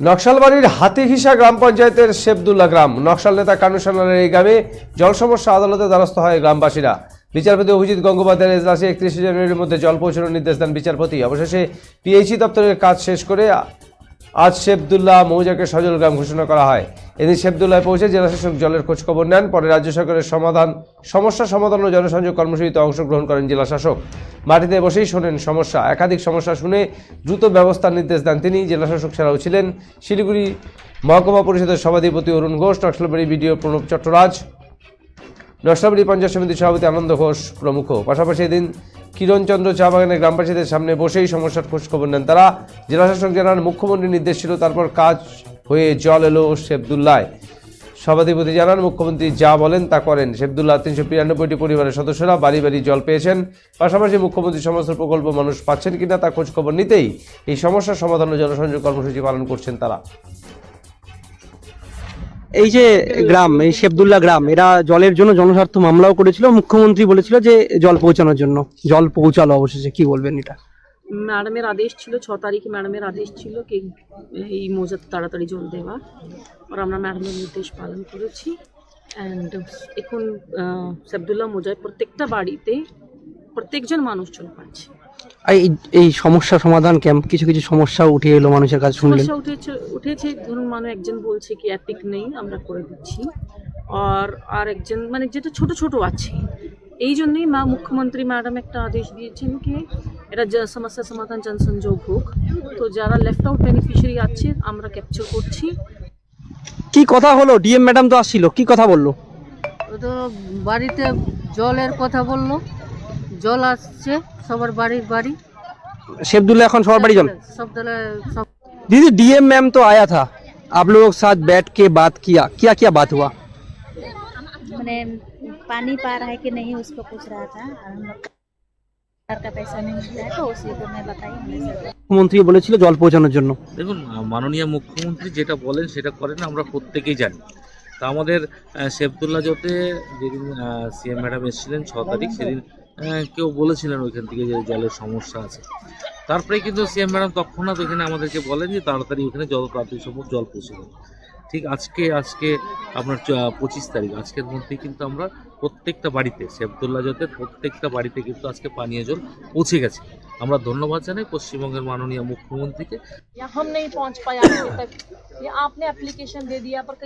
নকশালবাড়ির হাতিঘিসা গ্রাম পঞ্চায়েতের শেবদুল্লাহ গ্রাম নকশাল নেতা কানু সান্যালের এই গ্রামে জল সমস্যা আদালতে দ্বারস্থ হয় গ্রামবাসীরা। বিচারপতি অভিজিৎ গঙ্গোপাধ্যায়ের এজলাসে 31 জানুয়ারির মধ্যে জল পৌঁছানোর নির্দেশ দেন বিচারপতি। অবশেষে পিএইচই দপ্তরের কাজ শেষ করে আজ শেবদুল্লাহ মৌজাকে সজল গ্রাম ঘোষণা করা হয়। এদিন শেবদুল্লায় পৌঁছে জেলাশাসক জলের খোঁজখবর নেন। পরে রাজ্য সরকারের সমস্যা সমাধান ও জনসংযোগ কর্মসূচিতে অংশগ্রহণ করেন জেলাশাসক। মাটিতে বসেই শোনেন সমস্যা, একাধিক সমস্যা শুনে দ্রুত ব্যবস্থার নির্দেশ দেন তিনি। জেলাশাসক ছাড়াও ছিলেন শিলিগুড়ি মহকুমা পরিষদের সভাধিপতি অরুণ ঘোষ, নকশালবাড়ি বিডিও প্রণব চট্টরাজ, নকশালবাড়ি পঞ্চায়েত সমিতির সভাপতি আনন্দ ঘোষ প্রমুখ। পাশাপাশি এদিন কিরণচন্দ্র চা বাগানের গ্রামবাসীদের সামনে বসেই সমস্যার খোঁজখবর নেন তারা। জেলাশাসক জানান, মুখ্যমন্ত্রীর নির্দেশ ছিল, তারপর কাজ হয়ে জল এলো শেবদুল্লায়। সভাধিপতি জানান, মুখ্যমন্ত্রী যা বলেন তা করেন। শেবদুল্লাহ 392টি পরিবারের সদস্যরা বাড়ি বাড়ি জল পেয়েছেন। পাশাপাশি মুখ্যমন্ত্রী সমস্ত প্রকল্প মানুষ পাচ্ছেন কিনা তা খোঁজখবর নিতেই এই সমস্যার সমাধান ও জনসংযোগ কর্মসূচি পালন করছেন তারা। এই যে গ্রাম, এই শেবদুল্লাহ গ্রাম, এরা জলের জন্য জনস্বার্থ মামলাও করেছিল। মুখ্যমন্ত্রী বলেছিল যে জল পৌঁছানোর জন্য, জল পৌঁছালো অবশেষে। কি বলবেন এটা? ম্যাডামের আদেশ ছিল, 6 তারিখে ম্যাডামের আদেশ ছিল কি এই মৌজাতে তাড়াতাড়ি জল দেওয়া, আর আমরা ম্যাডামের নির্দেশ পালন করেছি। অ্যান্ড এখন শেবদুল্লাহ মৌজায় প্রত্যেকটা বাড়িতে প্রত্যেকজন মানুষ জল পাচ্ছে। এই সমস্যা সমাধান ক্যাম্প, কিছু কিছু সমস্যা উঠে এলো মানুষের কাছে, শুনলেন? সমস্যা উঠেছে ধরুন, মানুষ একজন বলছে কি অ্যাপিক নেই, আমরা করে দিচ্ছি। আর একজন মানে যেটা ছোট ছোট আছে, এই জন্যই মুখ্যমন্ত্রী ম্যাডাম একটা আদেশ দিয়েছেন কি এটা সমস্যা সমাধান জনসংযোগ হোক। তো যারা লেফট আউট বেনিফিশিয়ারি আছে আমরা ক্যাপচার করছি। কি কথা হলো? ডিএম ম্যাডাম তো আসছিল, কি কথা বললো? তো বাড়িতে জলের কথা বললো, জল আসছে সবার বাড়ি। শেবদুল্লাহ এখন সবার বাড়ি জল। सब दल सब दीदी, डीएम मैम तो आया था, आप लोगों के साथ बैठ के बात किया, क्या क्या बात हुआ? मैंने पानी पा रहा है कि नहीं उसको पूछ रहा था, और हम लोग सरकार का पैसा नहीं मिलता है तो उसी को मैं बताई। মুখ্যমন্ত্রী বলেছিল জল পৌঁছানোর জন্য। দেখুন, মাননীয় মুখ্যমন্ত্রী যেটা বলেন সেটা করেন, আমরা প্রত্যেকেই জানি। তা আমাদের শেবদুল্লাহ জোতে যেদিন সিএম ম্যাডাম এসেছিলেন 6 তারিখ, সেদিন কেউ বলেছিলেন ওইখান থেকে যে জলের সমস্যা আছে। তারপরে কিন্তু সিএম ম্যাডাম তৎক্ষণাৎ ওইখানে আমাদেরকে বলেন যে তাড়াতাড়ি ওখানে তাড়াতাড়ি সম্ভব জল পৌঁছে দেবে। ঠিক আজকে আপনার 25 তারিখ, আজকের মধ্যেই কিন্তু আমরা প্রত্যেকটা বাড়িতে, শেবদুল্লাহ জোতের প্রত্যেকটা বাড়িতে কিন্তু আজকে পানীয় জল পৌঁছে গেছে। আমরা ধন্যবাদ জানাই পশ্চিমবঙ্গের মাননীয় মুখ্যমন্ত্রীকে। हम नहीं पहुंच पाया अभी तक, ये आपने एप्लीकेशन दे दिया पर